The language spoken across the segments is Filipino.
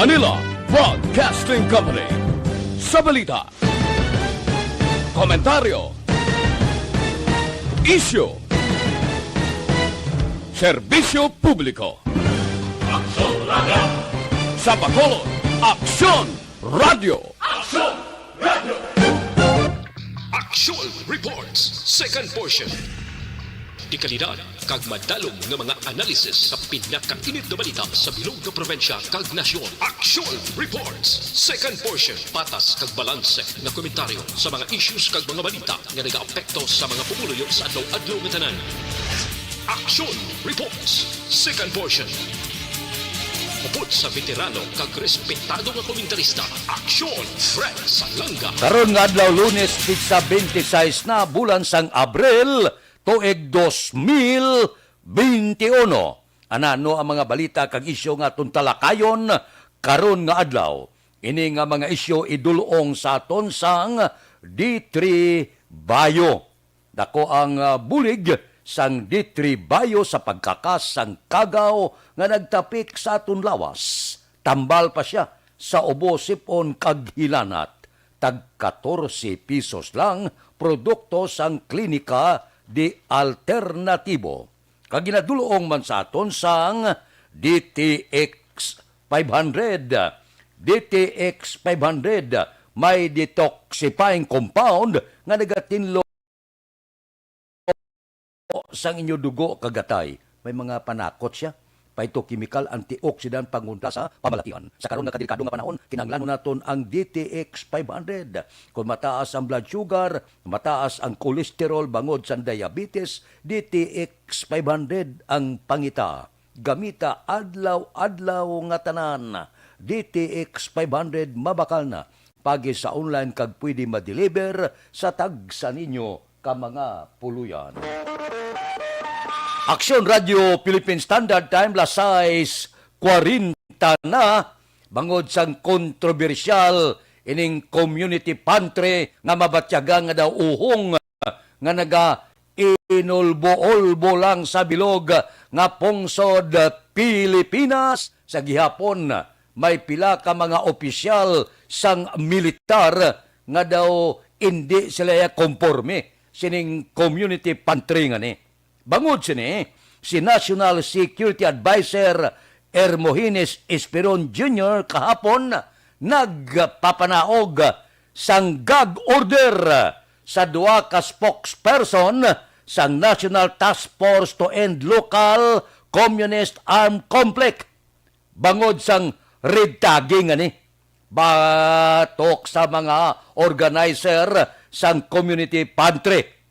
Manila Broadcasting Company. Sa balita, komentaryo, isyu, serbisyo publiko. Aksyon Radio! Sa Bacolod, Aksyon Radio. Aksyon Radio! Action Reports, second portion. Di kalidad, kag madalong ng mga analisis sa pinakainit na balita sa bilog na probensya kag nasyon. Action Reports, second portion. Patas kag balanse na komentaryo sa mga issues kag mga balita nga nag-aapekto sa mga pumuluyo sa adlaw-adlaw nga tanan. Action Reports, second portion. Upod sa veterano kag respetado nga komentarista, Action Fred Salanga. Karon nga adlaw Lunes, pizza 26 na bulan sang Abril, tuig 2021. Ano ang mga balita kag isyu nga tuntalakayon karon nga adlaw. Ini nga mga isyu idulong sa aton sang D3 Bayo. Dako ang bulig sang D3 Bayo sa pagkakas sang kagaw nga nagtapik sa aton lawas. Tambal pa siya sa ubo sipon kag hilanat. Tag 14 pesos lang produkto sang klinika di alternatibo. Kag ginadulong man sa aton sang DTX 500. DTX 500 may detoxifying compound nga nagatinlo sang inyo dugo kagatay. May mga panakot siya. Phytochemical antioxidant pangunta sa pamalatian. Sa karon nga kadelikado nga panahon, kinahanglan naton ang DTX 500. Kung mataas ang blood sugar, mataas ang kolesterol bangod sa diabetes, DTX 500 ang pangita. Gamita adlaw-adlaw nga tanan. DTX 500 mabakal na. Pagi sa online kag pwede ma-deliver sa tagsa ninyo ka mga puluyan. Aksyon Radio Philippine Standard Time las 6:40 na bangod sang kontrobersyal ining community pantry nga mabatyaga nga daw uhong nga naga inulbo-ulbo lang sa bilog nga pungsod Pilipinas. Sa gihapon may pila ka mga opisyal sang militar nga daw hindi sila konforme sining community pantry nga ni. Bangod sini, si National Security Advisor Hermogenes Esperon Jr. kahapon nagpapanaog sang gag order sa duwa ka spokesperson sang National Task Force to End Local Communist Armed Conflict. Bangod sang red tagging ani, batok sa mga organizer sang community pantry.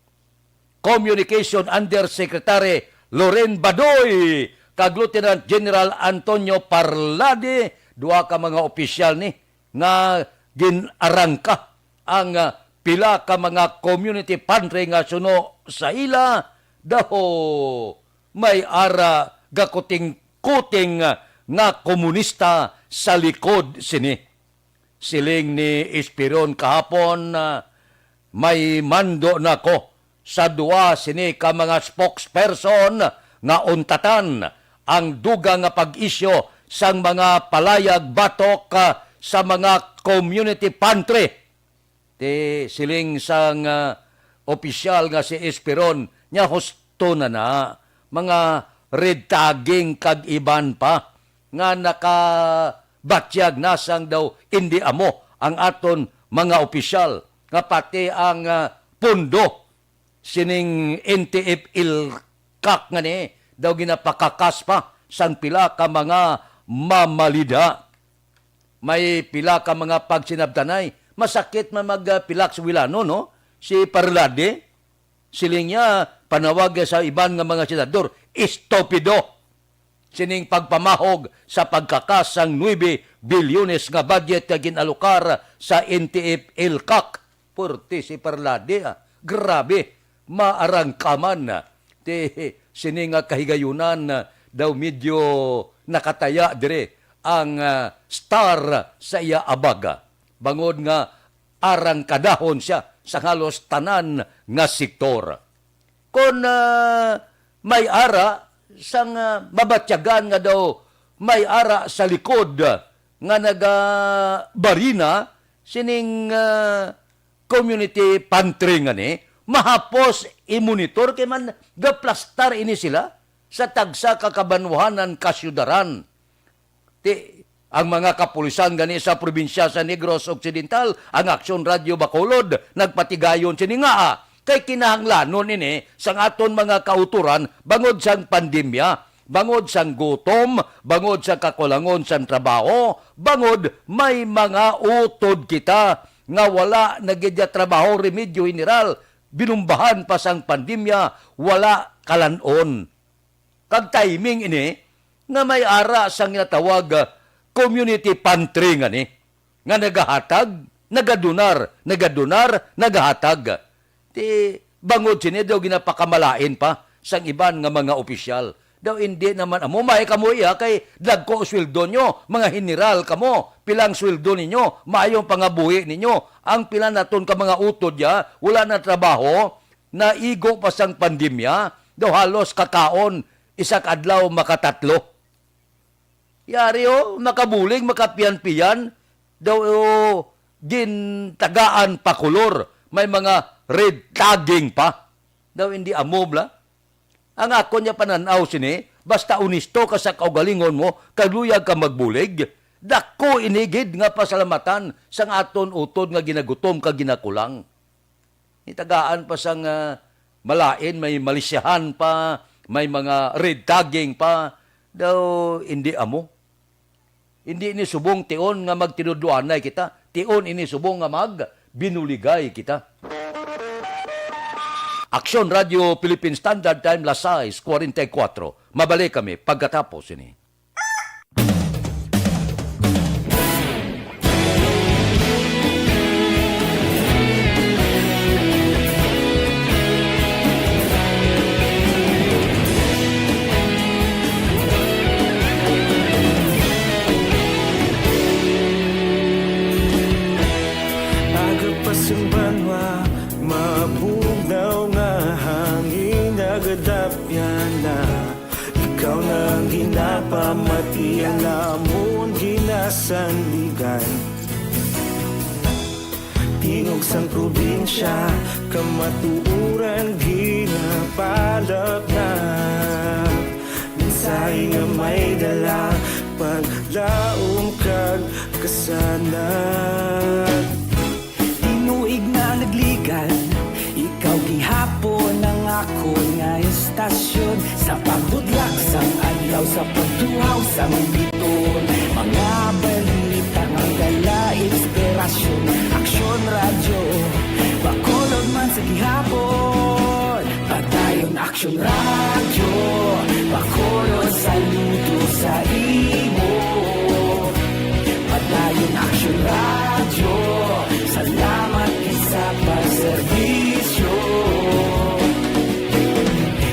Communication Undersecretary Loren Badoy kag Lieutenant General Antonio Parlade, duha ka mga opisyal ni nga ginarangka ang pila ka mga community pantry nga suno sa ila daho may ara gakuting-kuting nga komunista sa likod sini. Siling ni Esperon kahapon may mando nako sa duwa sini ka mga spokesperson nga untatan ang duga nga pag-isyo sang mga palayag batok sa mga community pantry. Ti siling sang opisyal nga si Esperon nya husto na mga red tagging kag iban pa nga nakabatyag nasang daw hindi amo ang aton mga opisyal nga pati ang pundo sining NTF ilkak nga ni daw ginapakakas pa sang pila ka mga mamalida. May pila ka mga pagsinabtanay. Masakit man magpilak sa Wilano, no? Si Parlade, siling niya panawag sa iban nga mga senador, estupido. Sining pagpamahog sa pagkakas sang 9 bilyones nga budget nga ginalokar sa NTF ilkak. Purti si Parlade, grabe. Maarangkaman na. Sini nga kahigayunan daw medyo nakataya dire ang star sa iya abaga. Bangod nga arangkadahon siya sa halos tanan nga sektor. Kung may ara sang mabatyagan nga daw may ara sa likod nga barina sining community pantry nga ni, mahapos i-monitor kay man gaplastar ini sila sa tagsa kakabanwahanan kasyudaran. Ang mga kapulisan gani sa probinsya sa Negros Occidental, ang Aksyon Radio Bacolod, nagpatigayon sini nga kay kinahanglanon ini sang aton mga kauturan bangod sang pandemya, bangod sang gutom, bangod sa kakulangon sang trabaho, bangod may mga utod kita nga wala nagidya trabaho remedyo general, binumbahan pa sang pandemya, wala kalanon. Kag timing ini nga may ara sang natawag community pantry nga ni, nga nagahatag, nagadunar, nagahatag. Bangod sini daw ginapakamalain pa sang iban nga mga opisyal. Daw hindi naman amo may kamo iya kay dagko sweldo nyo, mga general kamo, pilang sweldo ninyo, maayong pangabuhi ninyo. Ang pila naton ka mga utod ya, wala na trabaho, naigo pa sang pandemya, daw halos kakaon, isak adlaw makatatlo. Yari makabuling, makapiyan-piyan, daw gintagaan pa kulor, may mga red tagging pa. Daw hindi amobla. Ang ako niya pananaw sini, basta unisto ka sa kaugalingon mo, kaluyag ka magbulig, dako inigid nga pasalamatan sang aton utod nga ginagutom ka ginakulang. Itagaan pa sang malain, may malisyahan pa, may mga red tagging pa, daw hindi amo. Hindi ini subong tion nga magtinuduanay kita, tion ini subong nga binuligay kita. Aksyon Radio Philippine Standard Time, las 6:44. Mabalik kami pagkatapos ini. Agapasang banwa, mabugnaw nga hangin nagadapyan na. Ikaw na ang ginapamatian namon ginasandigan. Tingog sang probinsya, kamatuuran ginapalap na. Minsay nga may dala, paglaom kag kasanag. Tinuig na nagligan, ikaw gihapon ang ako nga estasyon. Sa pagbudlak sang adlaw, sa pagtuhaw sang biton, mga balita nga dala inspirasyon. Aksyon Radio Bacolod man sa gihapon, padayon Aksyon Radio Bacolod, saludo sa imo. Padayon Aksyon Radio, salamat sa pagserbisyo.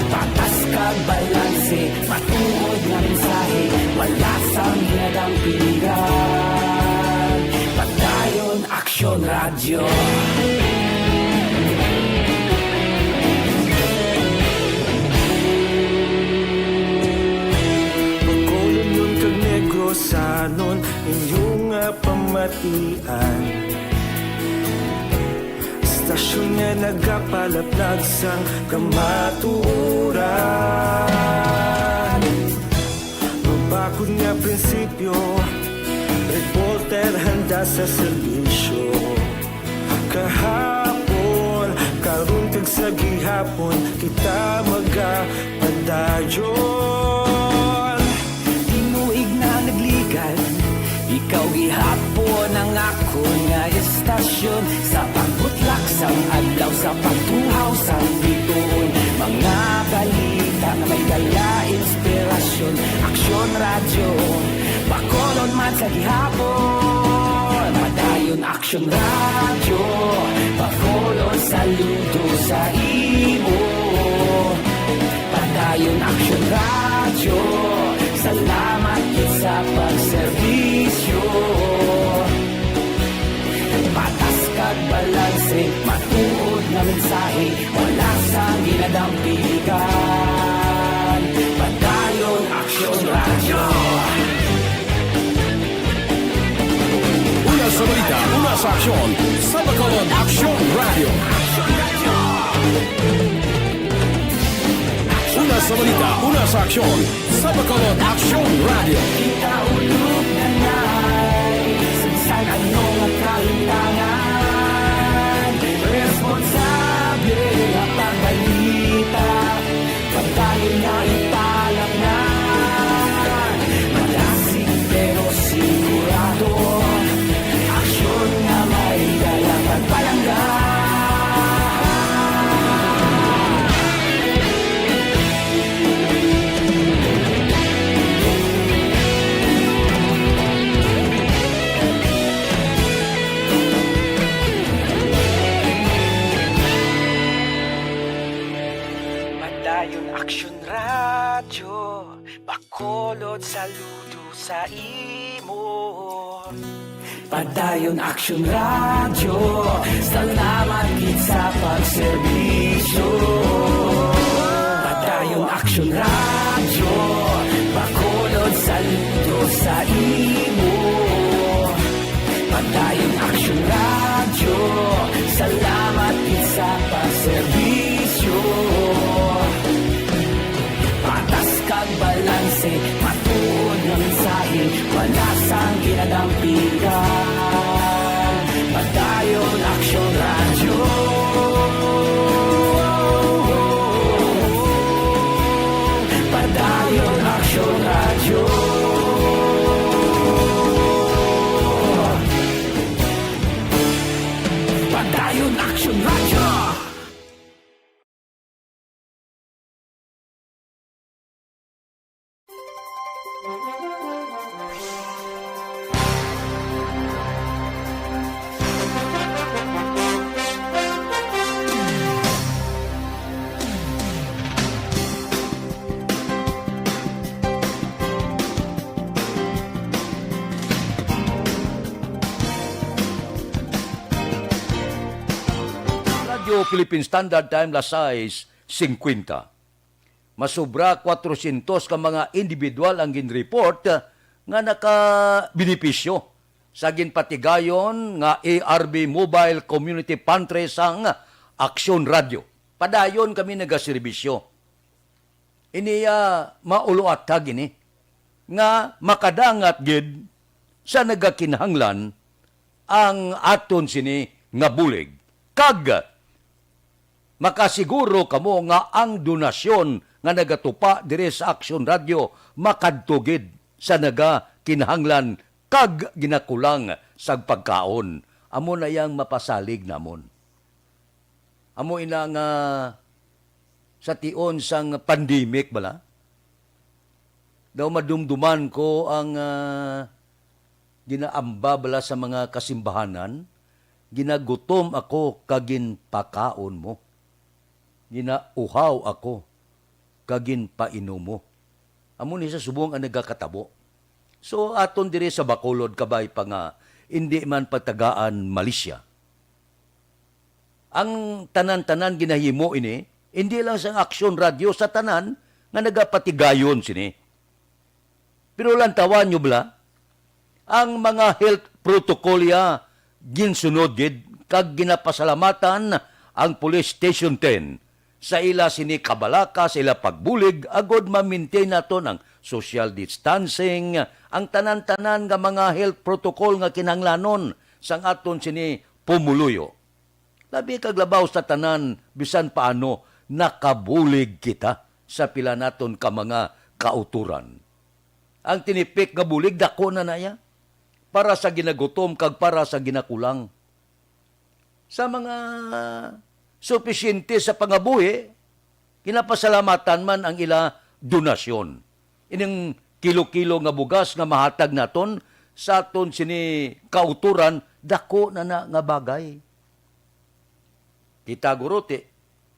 Patas kag balanse, matuod nga mensahe, wala sang hinadampingan. Padayon Aksyon Radio. Bacolod nun kag Negrosanon, inyong pamatian. Stasyon nga nagapalaplag sang kamatuuran. Mabakod nga prinsipyo, reporter handa sa serbisyo. Kahapon, karon kag sa gihapon, kita magapadayon. Tinuig na nagligan, ikaw gihapon ang ako nga estasyon. Sa pagbutlak sang adlaw, sa pagtuhaw sang biton, mga balita na may dala inspirasyon. Aksyon Radio Bacolod man sa gihapon, padayon Aksyon Radio Bacolod, saludo sa imo. Padayon Aksyon Radio, salamat sa pagserbisyo. Patas kag balanse, matuod na mensahe, wala sa ginadampingan. Padayon Aksyon Radio. sa aksyon sa Bacolod Action Radio. Una sa balita, una sa aksyon sa Bacolod Action Radio. Kita ulog na na'y Sagsag anong kahintangan Responsable ang pagbalita Pagdahil na ipalang na Malasig pero sigurado Aksyon na may dalang pagpalangga Padayon Aksyon Radyo Bacolod saludo sa imo Padayon Aksyon Radyo Salamat gid sa pagserbisyo Padayon Aksyon Radyo Bacolod saludo sa imo Padayon Aksyon Radyo Salamat gid sa pagserbisyo Patas kag balanse, matuod ng mensahe, wala sang ginadampigan. Padayon Aksyon Radyo. Padayon Aksyon Radyo. Padayon Aksyon Radyo. Radio Philippine Standard Time las 6:50. Masubra 400 ka mga individual ang ginreport nga naka-benepisyo sa ginpatigayon nga ARB Mobile Community Pantry sang Aksyon Radio. Padayon kami nagaserbisyo. Iniya mauluat ka gini nga makadangat gid sa nagakinahanglan ang aton sini nga bulig. Kag makasiguro kamo nga ang donasyon nga nagatupa dire sa Aksyon Radio makadtugid sa naga kinahanglan kag ginakulang sa pagkaon. Amo na yang mapasalig namon. Amo ina nga sa tion sang pandemic bala. Daw madumduman ko ang ginaamba bala sa mga kasimbahanan. Ginagutom ako kagin pakaon mo. Ginauhaw ako kagin painom mo. Amo ni sa subong ang nagakatabo. So aton diri sa Bacolod kabay pa nga hindi man patagaan Malaysia. Ang tanan-tanan ginahimo ini hindi lang sa Aksyon Radio sa tanan nga nagapatigayon sini. Pero lantawan nyo bala ang mga health protocolya ginsunod gid kag ginapasalamatan ang Police Station 10 sa ila sini kabalaka, sa ila pagbulig, agod ma-maintain naton ang social distancing, ang tanan-tanan nga mga health protocol nga kinahanglanon sang aton sini pumuluyo. Labi kag labaw sa tanan, bisan paano nakabulig kita sa pila naton ka mga kauturan. Ang tinipik nga bulig, dako na naya, para sa ginagutom kag para sa ginakulang. Sa mga supisyente sa pangabuhi, kinapasalamatan man ang ila donasyon. Ining kilo-kilo nga bugas nga mahatag naton sa aton sini kauturan, dako na nga bagay. Kita guruti,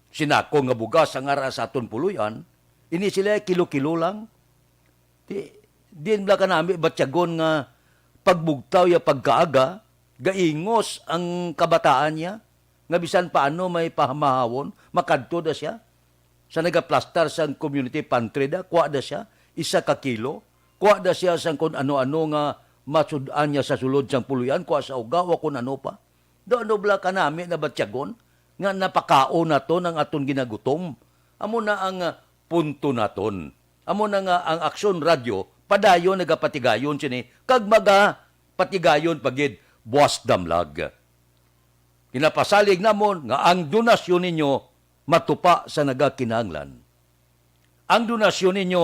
sinako nga bugas ang ara sa aton puluyan, ini sila kilo-kilo lang. Din bala ka nami batyagon nga pagbugtaw ya pagkaaga, gaingos ang kabataan niya, nga bisan paano may pahamahawon, makadto da siya. Sa nagaplastar sa community pantry da, kuha da siya, 1 ka kilo, kuha da siya sa kung ano-ano nga masudan niya sa sulod sang puluyan ko sa ugaw kung ano pa. Doon bla ka nami na batyagon nga napakao na to ng aton ginagutom. Amo na ang punto naton. Amo na nga ang Aksyon Radio padayon nagapatigayon sini kag maga patigayon pagid buwas damlag. Kinapasalig namon nga ang donasyon ninyo matupa sa nagakinahanglan. Ang donasyon ninyo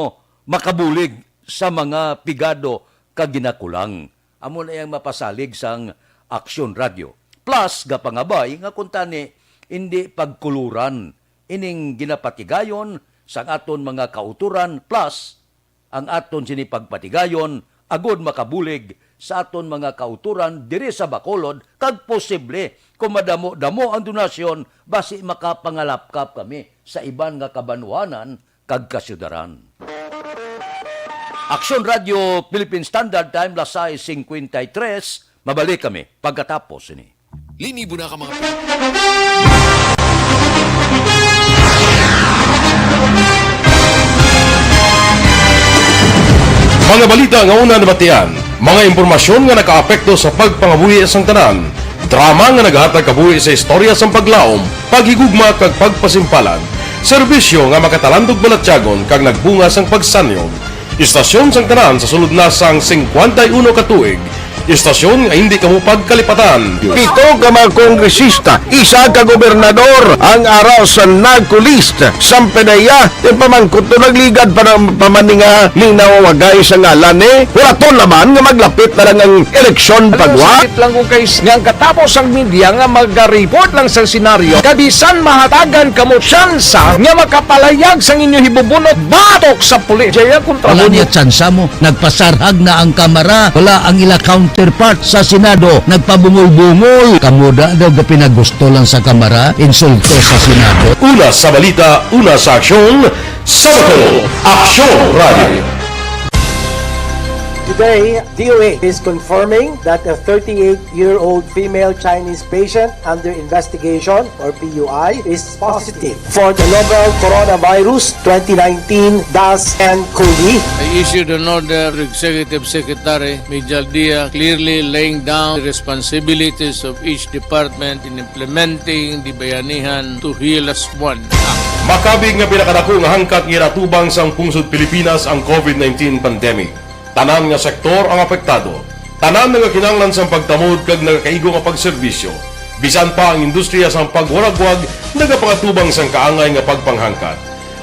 makabulig sa mga pigado kag ginakulang. Amo na yang mapasalig sang Aksyon Radio. Plus gapangabay nga kuntani hindi pagkuluran ining ginapatigayon sang aton mga kauturan plus ang aton sini pagpatigayon agud makabulig sa aton mga kauturan diri sa Bacolod kag posible kung madamo-damo ang donasyon basi makapangalapkap kami sa iban nga kabanwanan kag kasyudaran. Aksyon Radio Philippine Standard Time lasay 53. Mabalik kami pagkatapos ini. Linibo na ka mga... Mga balita nga una nabatian, mga impormasyon nga nakaapekto sa pagpangabuhi sang tanan, drama nga naghatag kabuhi sa istorya sang paglaom, paghigugma kag pagpasimpalan, serbisyo nga makatalandog balatyagon kag nagbunga sang pagsanyog, istasyon sang tanan sa sulod na sang 51 ka tuig, istasyon nga hindi kamo pagkalipatan. 7 ka mga kongresista, 1 ka gobernador ang araw sa nagkulist sa pedaya yung pamangkot to nagligad para pamaninga linaw wagay sa ngalan wala to naman nga maglapit na lang ang eleksyon pagwa. Sakit lang kung guys nga katapos ang media nga mag-report lang sa senaryo kabisan mahatagan kamo tsansa nga makapalayag sa inyo hibubunot batok sa pulis. Jaya kontra Wala niya tsansa mo. Nagpasarhag na ang kamera. Wala ang ila counterpart sa Senado. Nagpabungol-bungol. Kamuda daw ga pinagusto lang sa kamera. Insulto sa Senado. Una sa balita, una sa aksyon, Sabado, Aksyon Radio. Today, DOA is confirming that a 38-year-old female Chinese patient under investigation, or PUI, is positive for the novel coronavirus 2019-nCoV. I issued an order to Executive Secretary Major Dia clearly laying down the responsibilities of each department in implementing the Bayanihan to Heal as One Act. Makabig nga pinakadako nga hangkat giratubang sang pungsod Pilipinas ang COVID-19 pandemic. Tanan nga sektor ang apektado. Tanan nga kinahanglan sang pagtamod kag nagakaigo nga pagserbisyo. Bisan pa ang industriya sang pagwaragwag nagapangatubang sang kaangay nga pagpanghangkat.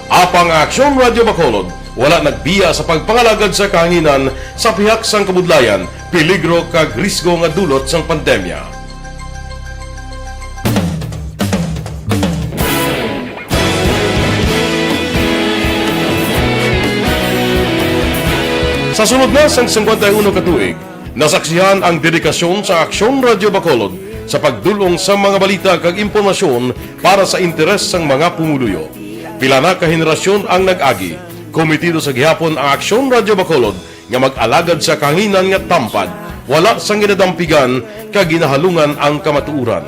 Apang Aksyon Radio Bacolod wala nagbiya sa pagpangalagad sa kahanginan sa pihak sang kabudlayan, peligro kag risgo nga dulot sang pandemya. Sa sunod na sang 51 katuig, nasaksihan ang dedikasyon sa Aksyon Radio Bacolod sa pagdulong sa mga balita kag impormasyon para sa interes sang mga pumuluyo. Pila na ka henerasyon ang nag-agi, komitido sa gihapon ang Aksyon Radio Bacolod nga mag-alagad sa kahanginan nga tampad, wala sang ginadampigan kag ginahalungan ang kamatuuran.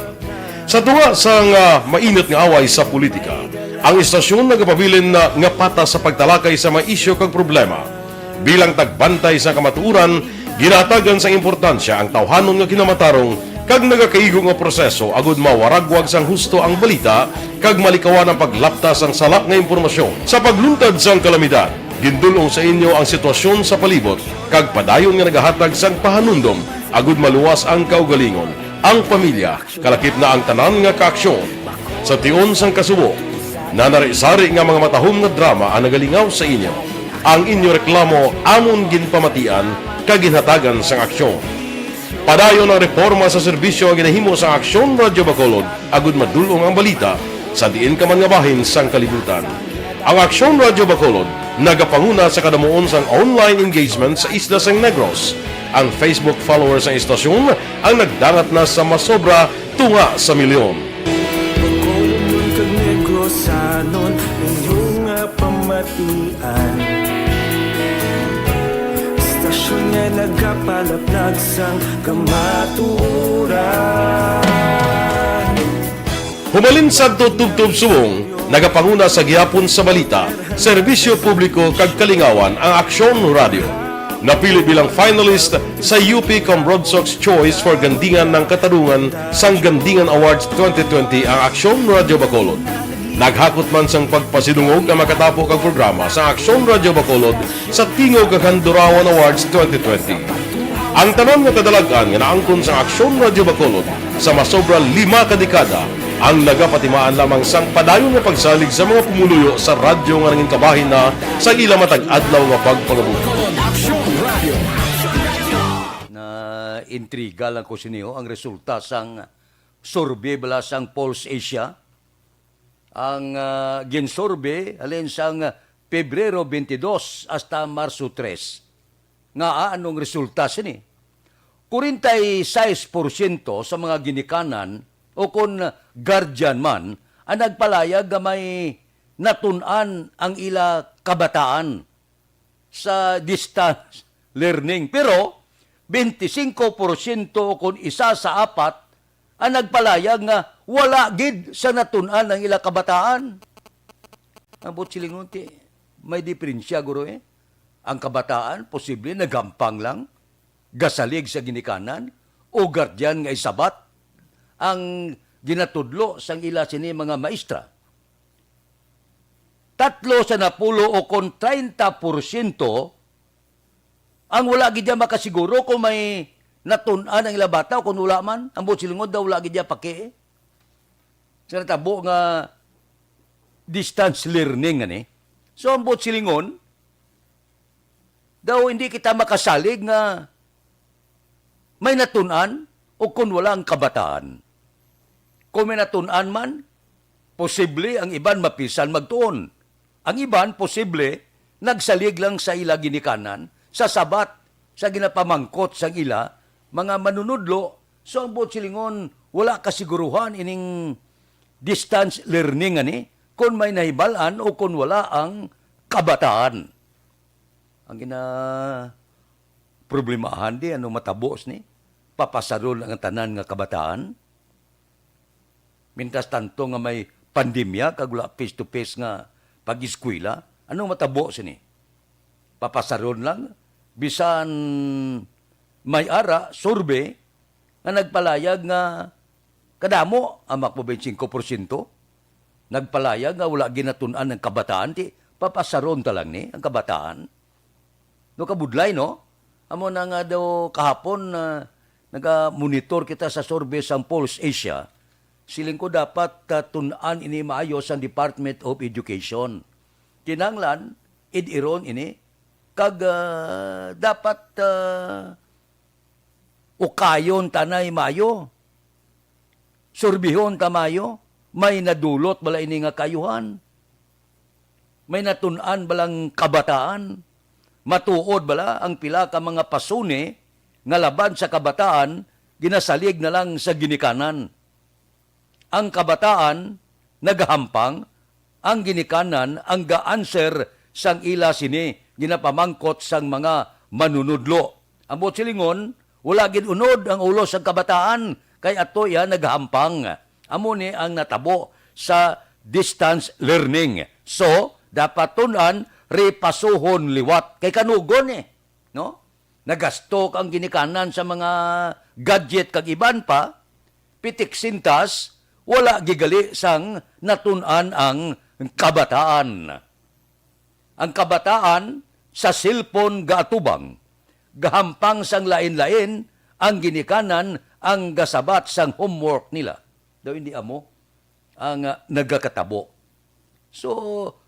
Sa tunga sang mainit nga away sa politika, ang istasyon nagapabilin na nga pata sa pagtalakay sa mga isyu kag problema. Bilang tagbantay sa kamatuuran, ginatagan sa importansya ang tawhanon nga kinamatarong kag nagakaigo nga proseso agud mawaragwag sang husto ang balita kag malikawan ang paglaptas ang salak nga impormasyon. Sa pagluntad sang kalamidad, gindulong sa inyo ang sitwasyon sa palibot kag padayon nga nagahatag sang pahanundom agud maluwas ang kaugalingon, ang pamilya, kalakip na ang tanan nga kaaksyon. Sa tion sang kasubo, nanari-sari nga mga matahom nga drama ang nagalingaw sa inyo. Ang inyo reklamo amon ginpamatian kag ginhatagan sang aksyon. Padayon ang reforma sa serbisyo ang ginahimo sa Aksyon Radio Bacolod agud madulong ang balita sa diin ka man nga bahin sang kalibutan. Ang Aksyon Radio Bacolod nagapanguna sa kadamuon sang online engagement sa isla sang Negros. Ang Facebook followers sa istasyon ang nagdangat na sa masobra tunga sa milyon. Bacolod kag Negros anon inyong pamatian. Istasyon nga nagapalaplag sang kamaturan. Humalin sa tubtub subong, nagapanguna sa gihapon sa balita, serbisyo publiko kag kalingawan ang Aksyon Radio. napili bilang finalist sa UP Combroad Sox Choice for Gandingan ng Katarungan sang Gandingan Awards 2020 ang Aksyon Radyo Bacolod. Naghakot man sang pagpasidungog ang makatapo kang programa sa Aksyon Radyo Bacolod sa Tingog kag Handurawan Awards 2020. Ang tanon nga kadalagan nga naangkon sa Aksyon Radyo Bacolod sa masobra 5 kadekada ang nagapatimaan lamang sang padayon nga pagsalig sa mga pumuluyo sa radyo nga nangin kabahin na sa ila matag adlaw nga pagpangabuhi. Na intriga lang ko siniyo ang resulta sang survey bala sang Pulse Asia. Ang ginsurvey alin sang Pebrero 22 hasta Marso 3. Nga anong resulta sini? 46% sa mga ginikanan o kung guardian man ang nagpalayag nga may natunan ang ila kabataan sa distance learning. Pero 25% kung isa sa apat ang nagpalayag nga wala gid sa natunan ang ila kabataan. Ang butsilingunti, may diferensya guro eh. Ang kabataan, posible nagampang lang, gasalig sa ginikanan, o guardian nga isabat, ang ginatudlo sang ila sini mga maestra. 3 sa napulo o kung 30% ang wala gid makasiguro kung may natunan ang ila bata o kung wala man, ang butsilingod daw wala gid paki. Sa natabo nga distance learning ani. So ang butsilingon daw hindi kita makasalig nga may natunan o kung wala ang kabataan. Kung may natunan man, posible ang iban mapisan magtuon. Ang iban, posible, nagsalig lang sa ila ginikanan, sa sabat, sa ginapamangkot sa ila, mga manunudlo. So ang butsilingon, wala kasiguruhan ining distance learning ani, kung may nahibalan o kung wala ang kabataan. Ang problemahan di, anong matabos ni? Papasarol ang tanan nga kabataan. Mintas tanto nga may pandemya, kagula face-to-face nga pag-eskwela, anong matabos ni? Papasarol lang, bisan may ara, survey, nga nagpalayag nga kadamo, amak mo 25%, nagpalayag nga wala ginatunan ng kabataan, ti papasaron talang ni, ang kabataan. No kabudlay, no? Amo na nga daw kahapon na naga-monitor kita sa survey sa Pulse Asia, siling ko dapat tunan ini maayos ang Department of Education. Kinanglan, id-iron ini, kag dapat ukayon tanay mayo, surbihon tamayo, may nadulot bala ini nga kayuhan, may natunan balang kabataan, matuod bala ang pila ka mga pasune nga laban sa kabataan, ginasalig na lang sa ginikanan. Ang kabataan, nagahampang, ang ginikanan, ang ga-answer sang ila sini, ginapamangkot sang mga manunudlo. Ang butsilingon, wala ginunod ang ulo sang kabataan, kay ato ya nagahampang. Amo ni ang natabo sa distance learning. So, dapat tunan, repasuhon liwat. Kay kanugon no? Nagastok ang ginikanan sa mga gadget kag iban pa, pitik sintas, wala gigali sang natunan ang kabataan. Ang kabataan sa cellphone gaatubang, gahampang sang lain-lain, ang ginikanan ang gasabat sang homework nila. Daw hindi amo ang nagakatabo. So,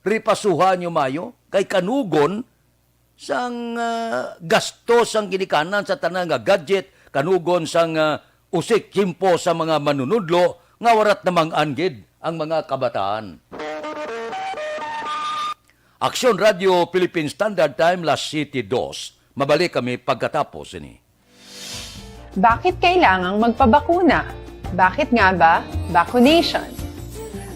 ripasuhan nyo mayo, kay kanugon sang gasto sang ginikanan sa tanang gadget, kanugon sang usik kimpo sa mga manunudlo, nga warat namang angid ang mga kabataan. Aksyon Radio Philippine Standard Time, Las City 2. Mabalik kami pagkatapos ini. Bakit kailangang magpabakuna? Bakit nga ba vaccination?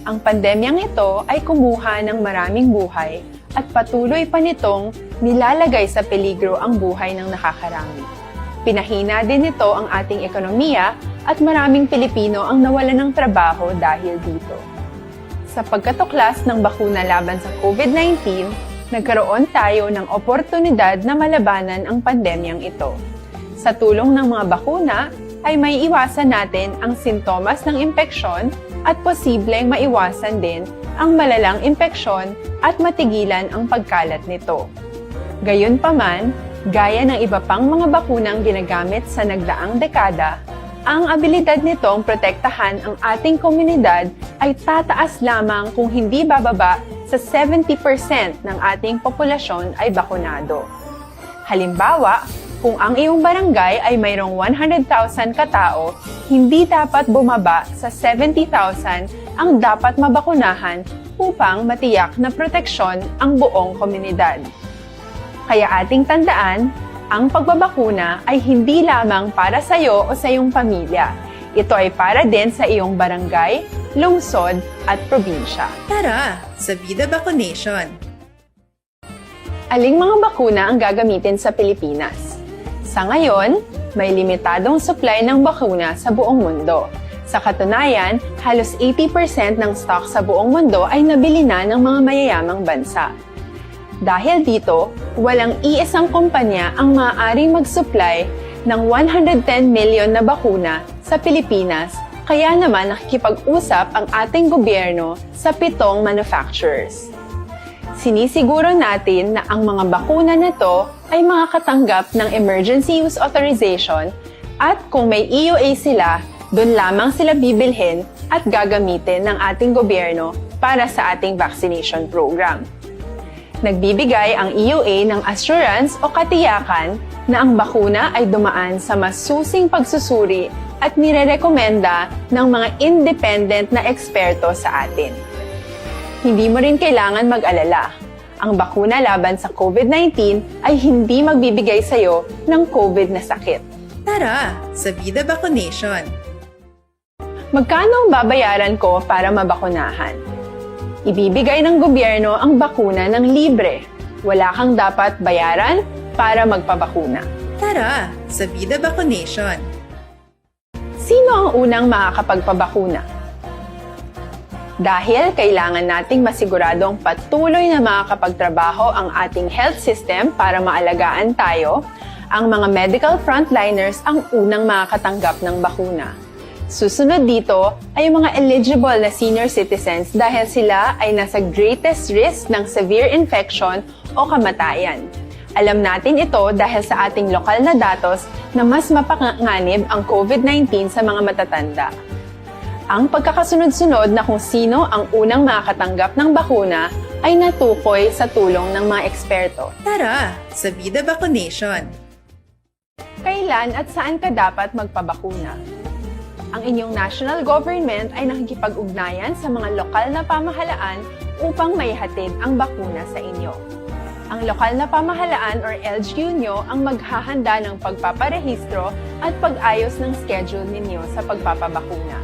Ang pandemyang ito ay kumuha ng maraming buhay at patuloy pa nitong nilalagay sa peligro ang buhay ng nakakarami. Pinahina din nito ang ating ekonomiya at maraming Pilipino ang nawalan ng trabaho dahil dito. Sa pagkatuklas ng bakuna laban sa COVID-19, nagkaroon tayo ng oportunidad na malabanan ang pandemyang ito. Sa tulong ng mga bakuna, ay may iwasan natin ang sintomas ng impeksyon at posibleng maiwasan din ang malalang impeksyon at matigilan ang pagkalat nito. Gayunpaman, gaya ng iba pang mga bakunang ginagamit sa nagdaang dekada, ang abilidad nitong protektahan ang ating komunidad ay tataas lamang kung hindi bababa sa 70% ng ating populasyon ay bakunado. Halimbawa, kung ang iyong barangay ay mayroong 100,000 katao, hindi dapat bumaba sa 70,000 ang dapat mabakunahan upang matiyak na proteksyon ang buong komunidad. Kaya ating tandaan, ang pagbabakuna ay hindi lamang para sa iyo o sa iyong pamilya. Ito ay para din sa iyong barangay, lungsod at probinsya. Tara, sa Vida Vaccination! Aling mga bakuna ang gagamitin sa Pilipinas? Sa ngayon, may limitadong supply ng bakuna sa buong mundo. Sa katunayan, halos 80% ng stock sa buong mundo ay nabili na ng mga mayayamang bansa. Dahil dito, walang iisang kumpanya ang maaaring mag-supply ng 110 million na bakuna sa Pilipinas, kaya naman nakikipag-usap ang ating gobyerno sa 7 manufacturers. Sinisiguro natin na ang mga bakuna na to ay makakatanggap ng Emergency Use Authorization at kung may EUA sila, doon lamang sila bibilhin at gagamitin ng ating gobyerno para sa ating vaccination program. Nagbibigay ang EUA ng assurance o katiyakan na ang bakuna ay dumaan sa masusing pagsusuri at nirerekomenda ng mga independent na eksperto sa atin. Hindi mo rin kailangan mag-alala. Ang bakuna laban sa COVID-19 ay hindi magbibigay sa iyo ng COVID na sakit. Tara, sa Vida Vaccination! Magkano ang babayaran ko para mabakunahan? Ibibigay ng gobyerno ang bakuna ng libre. Wala kang dapat bayaran para magpabakuna. Tara, sa Vida Vaccination! Sino ang unang makakapagpabakuna? Dahil kailangan nating masiguradong patuloy na makakapagtrabaho ang ating health system para maalagaan tayo, ang mga medical frontliners ang unang makakatanggap ng bakuna. Susunod dito ay yung mga eligible na senior citizens dahil sila ay nasa greatest risk ng severe infection o kamatayan. Alam natin ito dahil sa ating lokal na datos na mas mapanganib ang COVID-19 sa mga matatanda. Ang pagkakasunod-sunod na kung sino ang unang makakatanggap ng bakuna ay natukoy sa tulong ng mga eksperto. Tara, sa Vida Vaccination! Kailan at saan ka dapat magpabakuna? Ang inyong national government ay nakikipag-ugnayan sa mga lokal na pamahalaan upang maihatid ang bakuna sa inyo. Ang lokal na pamahalaan or LGU nyo ang maghahanda ng pagpaparehistro at pag-ayos ng schedule ninyo sa pagpapabakuna.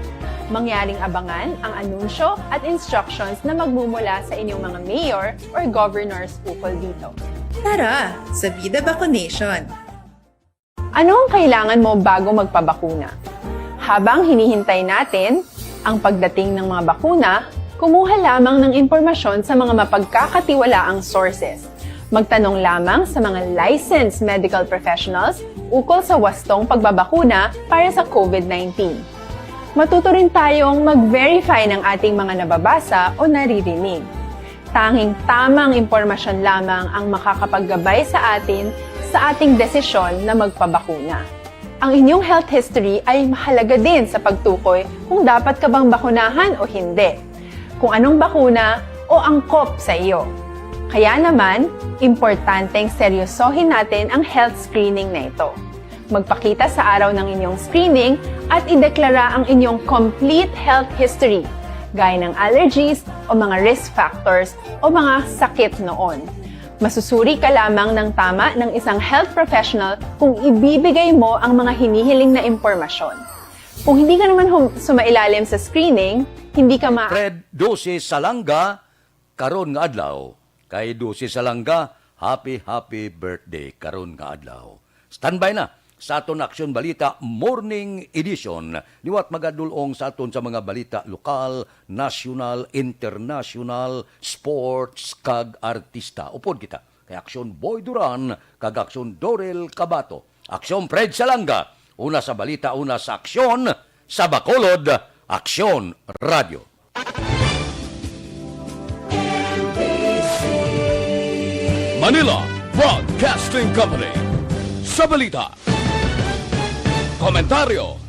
Mangyaring abangan ang anunsyo at instructions na magmumula sa inyong mga mayor or governors ukol dito. Tara, sa Vida Vaccination! Ano ang kailangan mo bago magpabakuna? Habang hinihintay natin ang pagdating ng mga bakuna, kumuha lamang ng impormasyon sa mga mapagkakatiwalaang sources. Magtanong lamang sa mga licensed medical professionals ukol sa wastong pagbabakuna para sa COVID-19. Matuto rin tayong mag-verify ng ating mga nababasa o naririnig. Tanging tamang impormasyon lamang ang makakapaggabay sa atin sa ating desisyon na magpabakuna. Ang inyong health history ay mahalaga din sa pagtukoy kung dapat ka bang bakunahan o hindi, kung anong bakuna o angkop sa iyo. Kaya naman, importanteng seryosohin natin ang health screening na ito. Magpakita sa araw ng inyong screening at ideklara ang inyong complete health history, gaya ng allergies o mga risk factors o mga sakit noon. Masusuri ka lamang ng tama ng isang health professional kung ibibigay mo ang mga hinihiling na impormasyon. Kung hindi ka naman sumailalim sa screening, hindi ka Fred Dose Salanga, karon nga adlaw. Kay Dose Salanga, happy birthday karon nga adlaw. Standby na sa aton Aksyon Balita Morning Edition. Liwat magadulong sa aton sa mga balita lokal, national, international, sports, kag artista. Upod kita kay Aksyon Boy Duran, kag Aksyon Dorel Cabato. Aksyon Fred Salanga, una sa balita, una sa aksyon, sa Bacolod, Aksyon Radio. Manila Broadcasting Company. Sa balita, komentaryo,